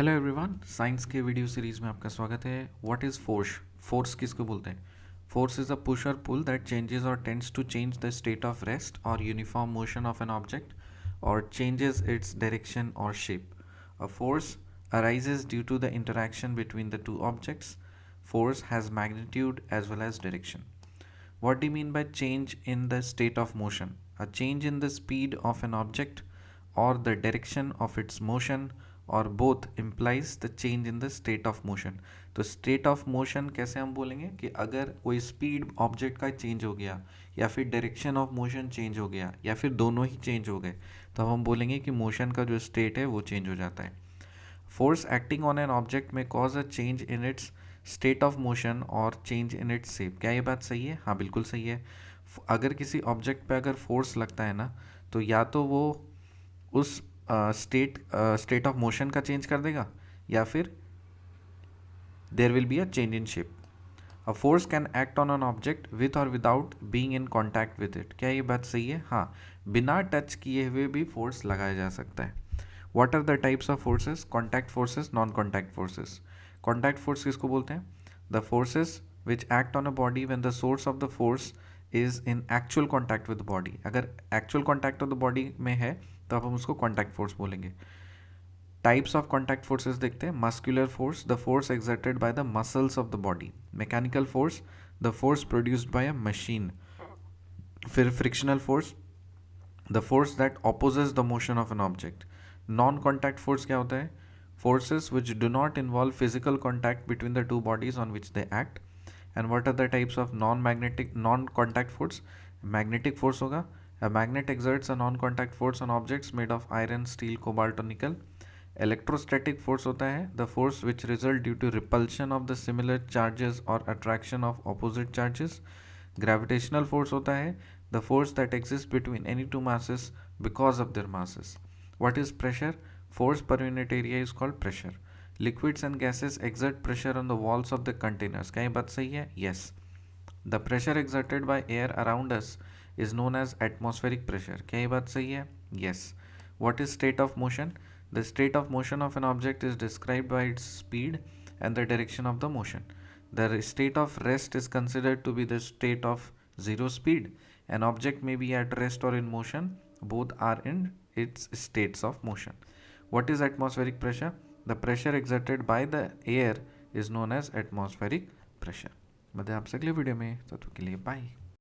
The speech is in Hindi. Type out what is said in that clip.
हेलो एवरीवन, साइंस के वीडियो सीरीज में आपका स्वागत है। What is force? फोर्स किसको बोलते हैं? फोर्स इज अ पुश और पुल दैट चेंजेस और tends to change the state of rest और uniform motion of an object और चेंजेस इट्स डायरेक्शन और shape. A force arises due to the interaction between the two objects. Force has magnitude as well as direction. What do you mean by change in the state of motion? A change in the speed of an object or the direction of its motion और both implies the change in the state of motion. तो स्टेट ऑफ मोशन कैसे हम बोलेंगे कि अगर कोई स्पीड ऑब्जेक्ट का चेंज हो गया या फिर डायरेक्शन ऑफ मोशन चेंज हो गया या फिर दोनों ही चेंज हो गए तो हम बोलेंगे कि मोशन का जो स्टेट है वो चेंज हो जाता है. Force acting on an object में cause a change in its state of motion और चेंज इन इट्स शेप. क्या ये बात सही है? हाँ, बिल्कुल सही है. अगर किसी ऑब्जेक्ट पे अगर फोर्स लगता है ना तो या तो वो उस स्टेट ऑफ मोशन का चेंज कर देगा या फिर there will be a change in shape. A force can act on an object with or without being in contact with it. क्या ये बात सही है? हाँ, बिना टच किए हुए भी फोर्स लगाया जा सकता है. What are the types of forces? Contact forces, non contact forces. Contact force किसको बोलते हैं? The forces which act on a body when the source of the force is in actual contact with the body. अगर actual contact of the body में है तो अब हम उसको कॉन्टैक्ट फोर्स बोलेंगे. टाइप्स ऑफ कॉन्टैक्ट फोर्सेस देखते हैं. Muscular force, the force exerted by the muscles of the body. Mechanical force, the force produced by a machine. फिर frictional force, the force that opposes the motion of an object. Non contact force क्या होता है? Forces which do not involve physical contact between the two bodies on which they act. And what are the types of non contact force? Magnetic force होगा. A magnet exerts a non-contact force on objects made of iron, steel, cobalt or nickel. Electrostatic force होता है the force which result due to repulsion of the similar charges और attraction of opposite charges. Gravitational force होता है the force that exist between any two masses because of their masses. What is pressure? Force per unit area is called pressure. Liquids and gases exert pressure on the walls of the containers. क्या ये बात सही है? Yes. The pressure exerted by air around us is known as atmospheric pressure. क्या ये बात सही है? Yes. What is state of motion? The state of motion of an object is described by its speed and the direction of the motion. The state of rest is considered to be the state of zero speed. An object may be at rest or in motion. Both are in its states of motion. What is atmospheric pressure? The pressure exerted by the air is known as atmospheric pressure. मिलते हैं आपसे अगले वीडियो में. तब तक के लिए बाय.